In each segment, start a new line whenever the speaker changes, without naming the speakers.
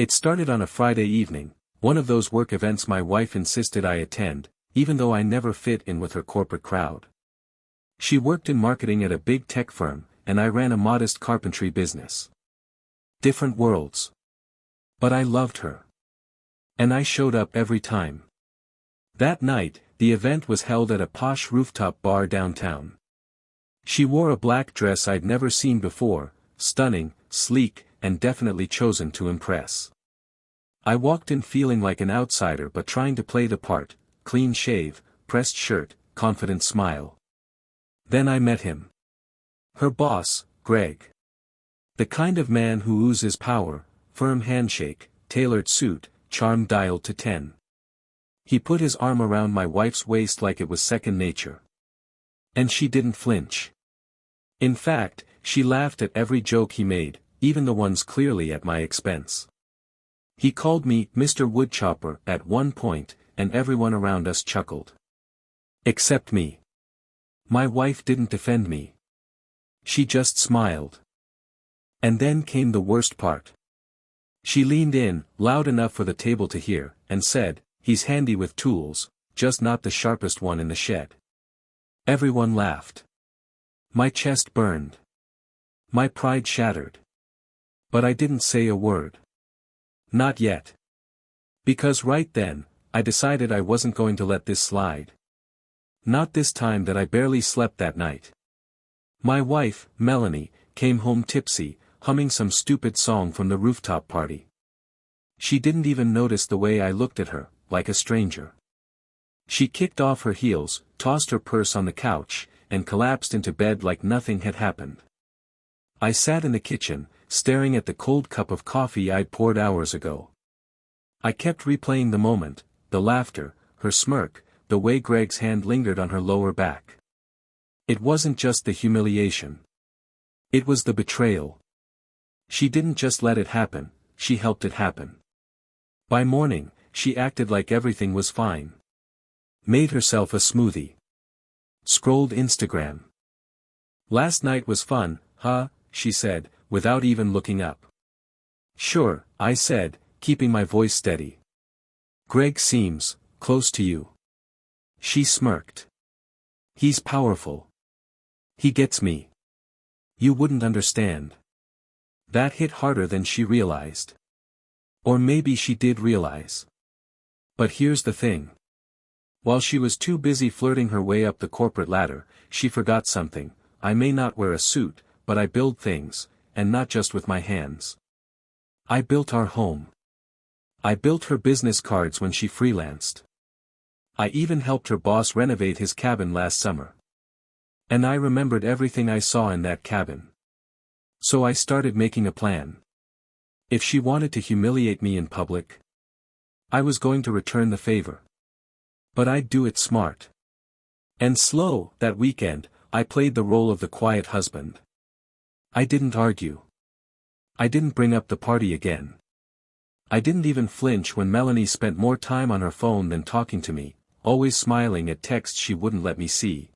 It started on a Friday evening, one of those work events my wife insisted I attend, even though I never fit in with her corporate crowd. She worked in marketing at a big tech firm, and I ran a modest carpentry business. Different worlds. But I loved her. And I showed up every time. That night, the event was held at a posh rooftop bar downtown. She wore a black dress I'd never seen before, stunning, sleek, and definitely chosen to impress. I walked in feeling like an outsider but trying to play the part, clean shave, pressed shirt, confident smile. Then I met him. Her boss, Greg. The kind of man who oozes power, firm handshake, tailored suit, charm dialed to 10. He put his arm around my wife's waist like it was second nature. And she didn't flinch. In fact, she laughed at every joke he made, even the ones clearly at my expense. He called me Mr. Woodchopper at one point, and everyone around us chuckled. Except me. My wife didn't defend me. She just smiled. And then came the worst part. She leaned in, loud enough for the table to hear, and said, "He's handy with tools, just not the sharpest one in the shed." Everyone laughed. My chest burned. My pride shattered. But I didn't say a word. Not yet. Because right then, I decided I wasn't going to let this slide. Not this time that I barely slept that night. My wife, Melanie, came home tipsy, humming some stupid song from the rooftop party. She didn't even notice the way I looked at her, like a stranger. She kicked off her heels, tossed her purse on the couch, and collapsed into bed like nothing had happened. I sat in the kitchen, staring at the cold cup of coffee I'd poured hours ago. I kept replaying the moment, the laughter, her smirk, the way Greg's hand lingered on her lower back. It wasn't just the humiliation. It was the betrayal. She didn't just let it happen, she helped it happen. By morning, she acted like everything was fine. Made herself a smoothie. Scrolled Instagram. "Last night was fun, huh?" she said, without even looking up. "Sure," I said, keeping my voice steady. "Greg seems close to you." She smirked. "He's powerful. He gets me. You wouldn't understand." That hit harder than she realized. Or maybe she did realize. But here's the thing. While she was too busy flirting her way up the corporate ladder, she forgot something. I may not wear a suit, but I build things, and not just with my hands. I built our home. I built her business cards when she freelanced. I even helped her boss renovate his cabin last summer. And I remembered everything I saw in that cabin. So I started making a plan. If she wanted to humiliate me in public, I was going to return the favor. But I'd do it smart. And slow. That weekend, I played the role of the quiet husband. I didn't argue. I didn't bring up the party again. I didn't even flinch when Melanie spent more time on her phone than talking to me, always smiling at texts she wouldn't let me see.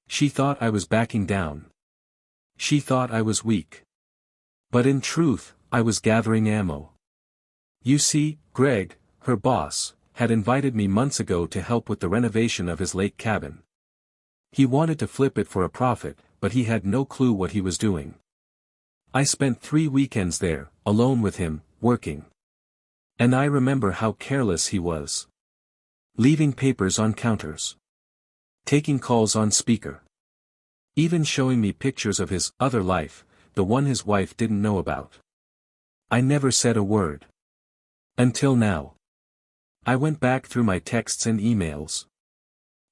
She thought I was backing down. She thought I was weak. But in truth, I was gathering ammo. You see, Greg, her boss, had invited me months ago to help with the renovation of his lake cabin. He wanted to flip it for a profit, but he had no clue what he was doing. I spent 3 weekends there, alone with him, working. And I remember how careless he was. Leaving papers on counters. Taking calls on speaker. Even showing me pictures of his other life, the one his wife didn't know about. I never said a word. Until now. I went back through my texts and emails.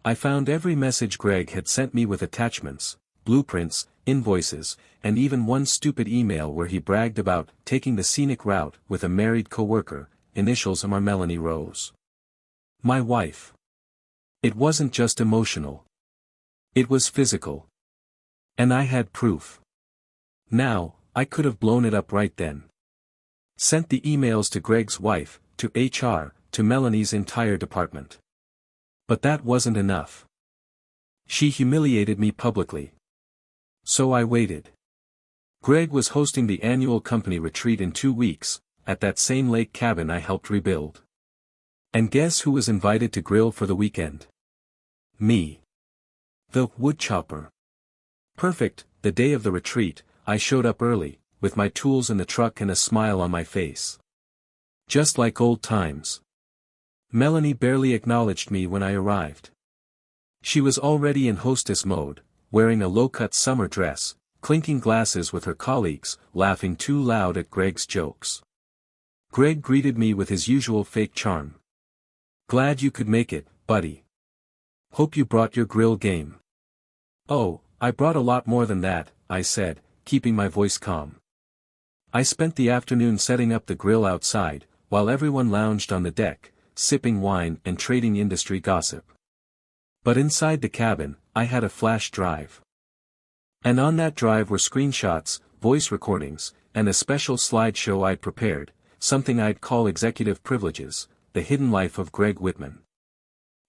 I found every message Greg had sent me with attachments, blueprints, invoices, and even one stupid email where he bragged about taking the scenic route with a married coworker, initials are Melanie Rose. My wife. It wasn't just emotional. It was physical. And I had proof. Now, I could have blown it up right then. Sent the emails to Greg's wife, to HR, to Melanie's entire department. But that wasn't enough. She humiliated me publicly. So I waited. Greg was hosting the annual company retreat in 2 weeks, at that same lake cabin I helped rebuild. And guess who was invited to grill for the weekend? Me. The woodchopper. Perfect. The day of the retreat, I showed up early, with my tools in the truck and a smile on my face. Just like old times. Melanie barely acknowledged me when I arrived. She was already in hostess mode, wearing a low-cut summer dress, clinking glasses with her colleagues, laughing too loud at Greg's jokes. Greg greeted me with his usual fake charm. Glad you could make it, buddy. Hope you brought your grill game. Oh, I brought a lot more than that, I said, keeping my voice calm. I spent the afternoon setting up the grill outside, while everyone lounged on the deck, sipping wine and trading industry gossip. But inside the cabin, I had a flash drive. And on that drive were screenshots, voice recordings, and a special slideshow I'd prepared, something I'd call executive privileges, the hidden life of Greg Whitman.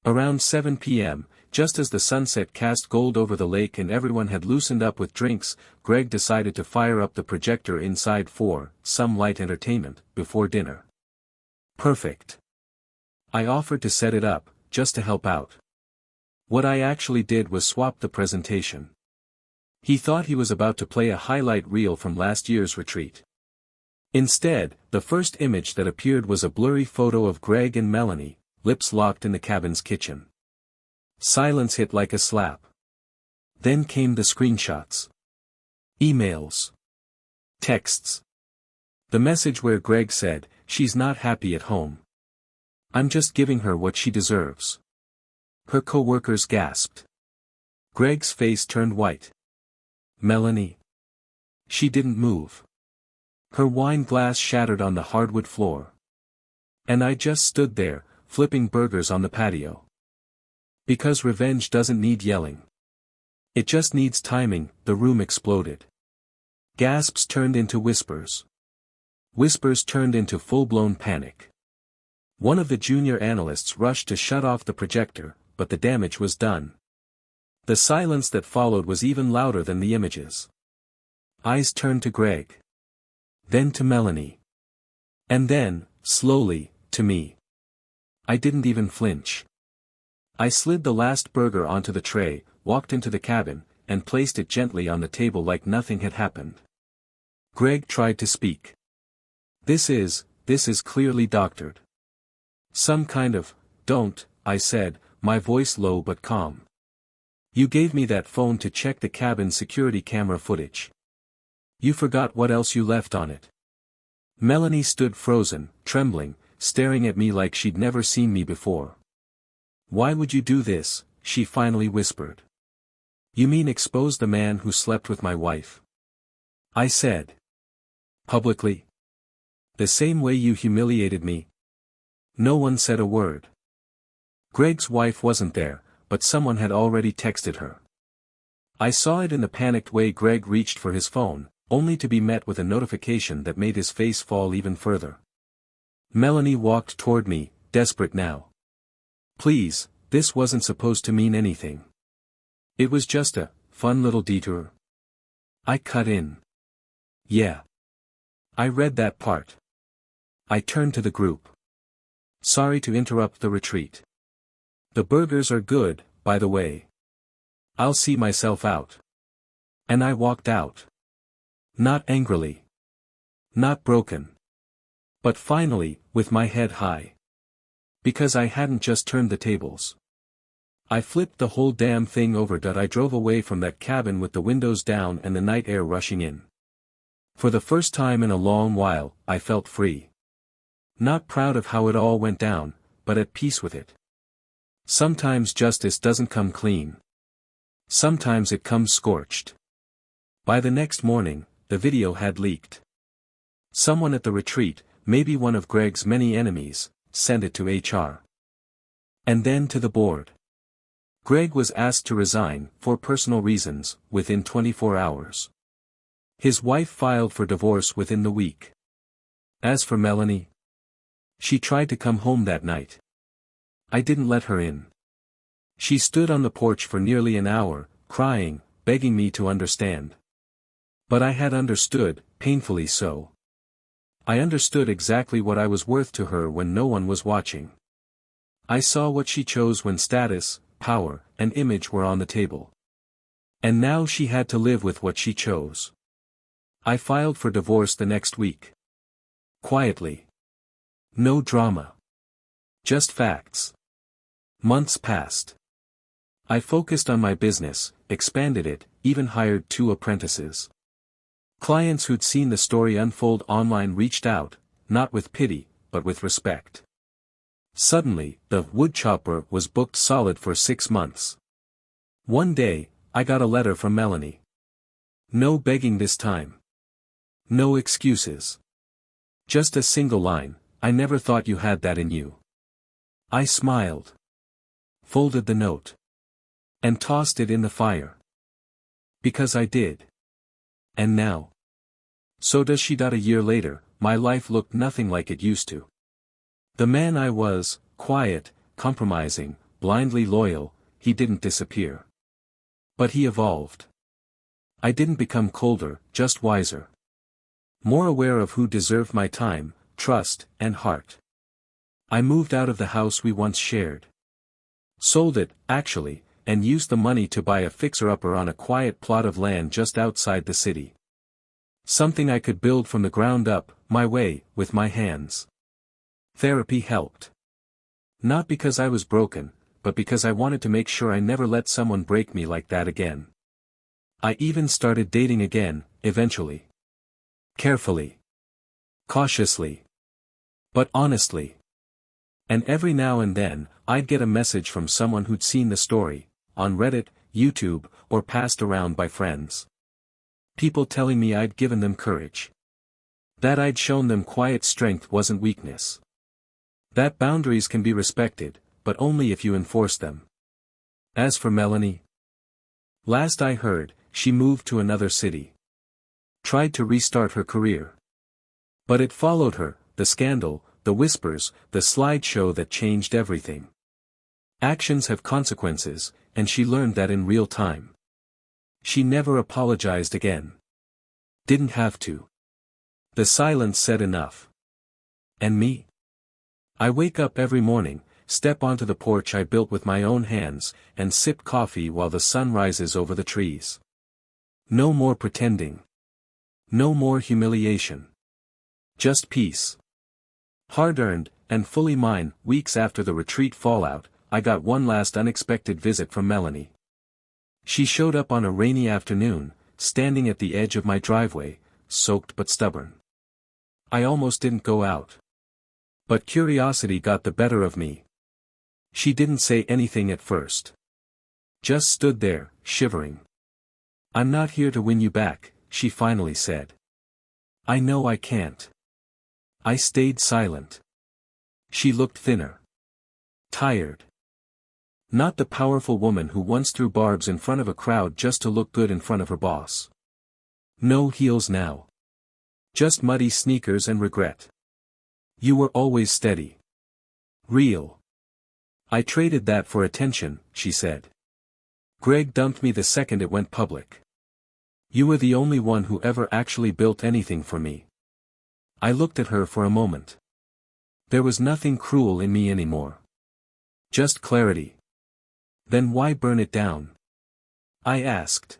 Around 7 p.m., just as the sunset cast gold over the lake and everyone had loosened up with drinks, Greg decided to fire up the projector inside for some light entertainment before dinner. Perfect. I offered to set it up, just to help out. What I actually did was swap the presentation. He thought he was about to play a highlight reel from last year's retreat. Instead, the first image that appeared was a blurry photo of Greg and Melanie, lips locked in the cabin's kitchen. Silence hit like a slap. Then came the screenshots. Emails. Texts. The message where Greg said, "She's not happy at home. I'm just giving her what she deserves." Her coworkers gasped. Greg's face turned white. Melanie. She didn't move. Her wine glass shattered on the hardwood floor. And I just stood there, flipping burgers on the patio. Because revenge doesn't need yelling. It just needs timing. The room exploded. Gasps turned into whispers. Whispers turned into full-blown panic. One of the junior analysts rushed to shut off the projector, but the damage was done. The silence that followed was even louder than the images. Eyes turned to Greg. Then to Melanie. And then, slowly, to me. I didn't even flinch. I slid the last burger onto the tray, walked into the cabin, and placed it gently on the table like nothing had happened. Greg tried to speak. This is clearly doctored. Some kind of, don't, I said, my voice low but calm. You gave me that phone to check the cabin security camera footage. You forgot what else you left on it. Melanie stood frozen, trembling, staring at me like she'd never seen me before. Why would you do this? She finally whispered. You mean expose the man who slept with my wife? I said. Publicly? The same way you humiliated me? No one said a word. Greg's wife wasn't there, but someone had already texted her. I saw it in the panicked way Greg reached for his phone, only to be met with a notification that made his face fall even further. Melanie walked toward me, desperate now. Please, this wasn't supposed to mean anything. It was just a fun little detour. I cut in. Yeah. I read that part. I turned to the group. Sorry to interrupt the retreat. The burgers are good, by the way. I'll see myself out. And I walked out. Not angrily. Not broken. But finally, with my head high. Because I hadn't just turned the tables. I flipped the whole damn thing over. I drove away from that cabin with the windows down and the night air rushing in. For the first time in a long while, I felt free. Not proud of how it all went down, but at peace with it. Sometimes justice doesn't come clean. Sometimes it comes scorched. By the next morning, the video had leaked. Someone at the retreat, maybe one of Greg's many enemies, sent it to HR. And then to the board. Greg was asked to resign, for personal reasons, within 24 hours. His wife filed for divorce within the week. As for Melanie, she tried to come home that night. I didn't let her in. She stood on the porch for nearly an hour, crying, begging me to understand. But I had understood, painfully so. I understood exactly what I was worth to her when no one was watching. I saw what she chose when status, power, and image were on the table. And now she had to live with what she chose. I filed for divorce the next week. Quietly. No drama. Just facts. Months passed. I focused on my business, expanded it, even hired 2 apprentices. Clients who'd seen the story unfold online reached out, not with pity, but with respect. Suddenly, the woodchopper was booked solid for 6 months. One day, I got a letter from Melanie. No begging this time. No excuses. Just a single line, "I never thought you had that in you." I smiled. Folded the note. And tossed it in the fire. Because I did. And now. So does she. A year later, my life looked nothing like it used to. The man I was, quiet, compromising, blindly loyal, he didn't disappear. But he evolved. I didn't become colder, just wiser. More aware of who deserved my time, trust, and heart. I moved out of the house we once shared. Sold it, actually, and used the money to buy a fixer-upper on a quiet plot of land just outside the city. Something I could build from the ground up, my way, with my hands. Therapy helped. Not because I was broken, but because I wanted to make sure I never let someone break me like that again. I even started dating again, eventually. Carefully. Cautiously. But honestly. And every now and then, I'd get a message from someone who'd seen the story, on Reddit, YouTube, or passed around by friends. People telling me I'd given them courage. That I'd shown them quiet strength wasn't weakness. That boundaries can be respected, but only if you enforce them. As for Melanie, last I heard, she moved to another city. Tried to restart her career. But it followed her, the scandal, the whispers, the slideshow that changed everything. Actions have consequences, and she learned that in real time. She never apologized again. Didn't have to. The silence said enough. And me? I wake up every morning, step onto the porch I built with my own hands, and sip coffee while the sun rises over the trees. No more pretending. No more humiliation. Just peace. Hard-earned, and fully mine. Weeks after the retreat fallout, I got one last unexpected visit from Melanie. She showed up on a rainy afternoon, standing at the edge of my driveway, soaked but stubborn. I almost didn't go out. But curiosity got the better of me. She didn't say anything at first. Just stood there, shivering. "I'm not here to win you back," she finally said. "I know I can't." I stayed silent. She looked thinner. Tired. Not the powerful woman who once threw barbs in front of a crowd just to look good in front of her boss. No heels now. Just muddy sneakers and regret. "You were always steady. Real." "I traded that for attention," she said. "Greg dumped me the second it went public. You were the only one who ever actually built anything for me." I looked at her for a moment. There was nothing cruel in me anymore. Just clarity. "Then why burn it down?" I asked.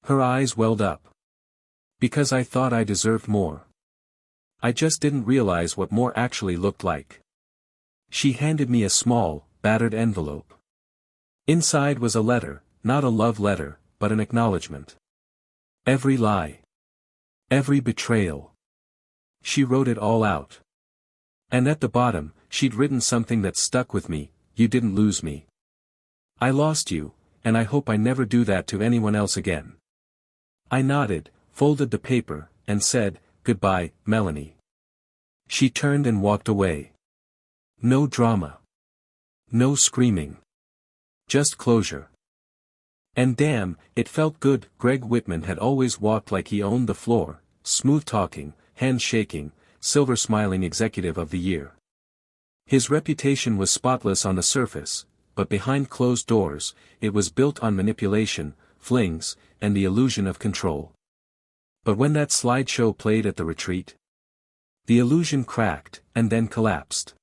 Her eyes welled up. "Because I thought I deserved more. I just didn't realize what more actually looked like." She handed me a small, battered envelope. Inside was a letter, not a love letter, but an acknowledgement. Every lie. Every betrayal. She wrote it all out. And at the bottom, she'd written something that stuck with me: "You didn't lose me. I lost you, and I hope I never do that to anyone else again." I nodded, folded the paper, and said, "Goodbye, Melanie." She turned and walked away. No drama. No screaming. Just closure. And damn, it felt good. Greg Whitman had always walked like he owned the floor, smooth-talking, hand-shaking, silver-smiling executive of the year. His reputation was spotless on the surface, but behind closed doors, it was built on manipulation, flings, and the illusion of control. But when that slideshow played at the retreat, The illusion cracked, and then collapsed.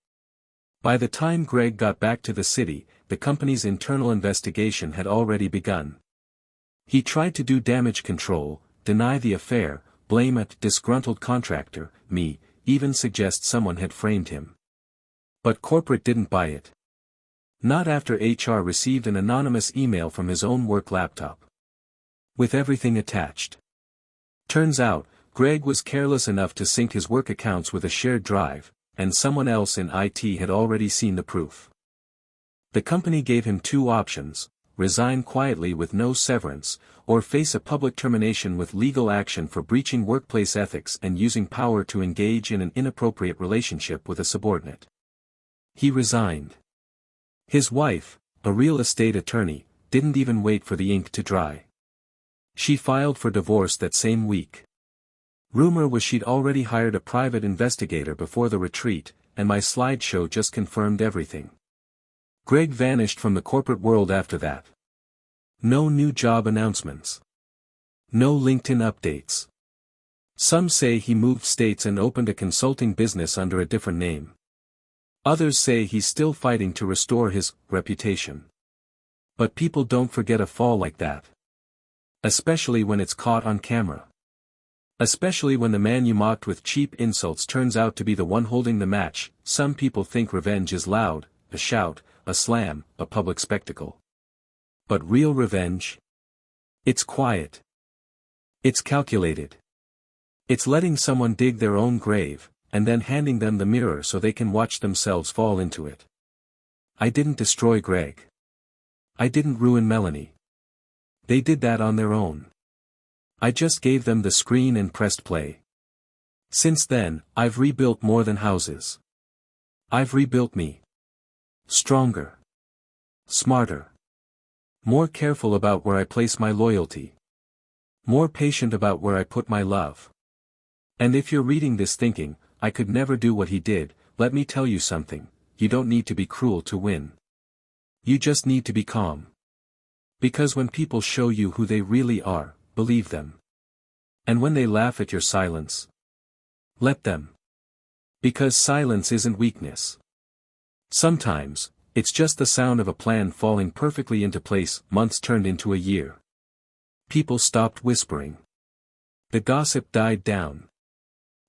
By the time Greg got back to the city, the company's internal investigation had already begun. He tried to do damage control, deny the affair, blame a disgruntled contractor, me, even suggest someone had framed him. But corporate didn't buy it. Not after HR received an anonymous email from his own work laptop. With everything attached. Turns out, Greg was careless enough to sync his work accounts with a shared drive, and someone else in IT had already seen the proof. The company gave him two options: resign quietly with no severance, or face a public termination with legal action for breaching workplace ethics and using power to engage in an inappropriate relationship with a subordinate. He resigned. His wife, a real estate attorney, didn't even wait for the ink to dry. She filed for divorce that same week. Rumor was she'd already hired a private investigator before the retreat, and my slideshow just confirmed everything. Greg vanished from the corporate world after that. No new job announcements. No LinkedIn updates. Some say he moved states and opened a consulting business under a different name. Others say he's still fighting to restore his reputation. But people don't forget a fall like that. Especially when it's caught on camera. Especially when the man you mocked with cheap insults turns out to be the one holding the match. Some people think revenge is loud, a shout, a slam, a public spectacle. But real revenge? It's quiet. It's calculated. It's letting someone dig their own grave, and then handing them the mirror so they can watch themselves fall into it. I didn't destroy Greg. I didn't ruin Melanie. They did that on their own. I just gave them the screen and pressed play. Since then, I've rebuilt more than houses. I've rebuilt me. Stronger. Smarter. More careful about where I place my loyalty. More patient about where I put my love. And if you're reading this thinking, I could never do what he did, let me tell you something: you don't need to be cruel to win. You just need to be calm. Because when people show you who they really are, believe them. And when they laugh at your silence, let them. Because silence isn't weakness. Sometimes, it's just the sound of a plan falling perfectly into place. Months turned into a year. People stopped whispering. The gossip died down.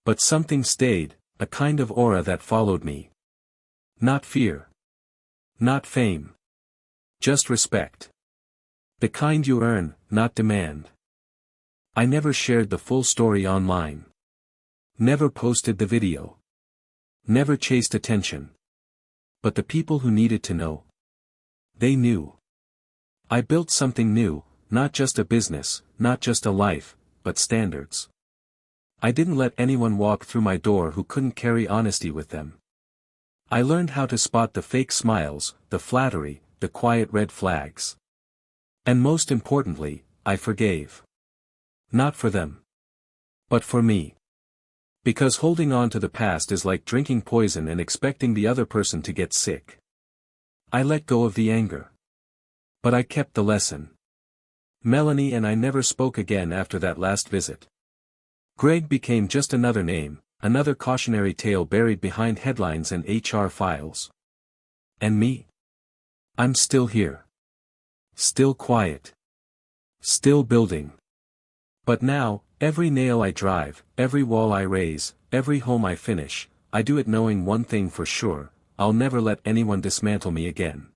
But something stayed, a kind of aura that followed me. Not fear. Not fame. Just respect. The kind you earn, not demand. I never shared the full story online. Never posted the video. Never chased attention. But the people who needed to know, they knew. I built something new, not just a business, not just a life, but standards. I didn't let anyone walk through my door who couldn't carry honesty with them. I learned how to spot the fake smiles, the flattery, the quiet red flags. And most importantly, I forgave. Not for them. But for me. Because holding on to the past is like drinking poison and expecting the other person to get sick. I let go of the anger. But I kept the lesson. Melanie and I never spoke again after that last visit. Greg became just another name, another cautionary tale buried behind headlines and HR files. And me? I'm still here. Still quiet. Still building. But now, every nail I drive, every wall I raise, every home I finish, I do it knowing one thing for sure: I'll never let anyone dismantle me again.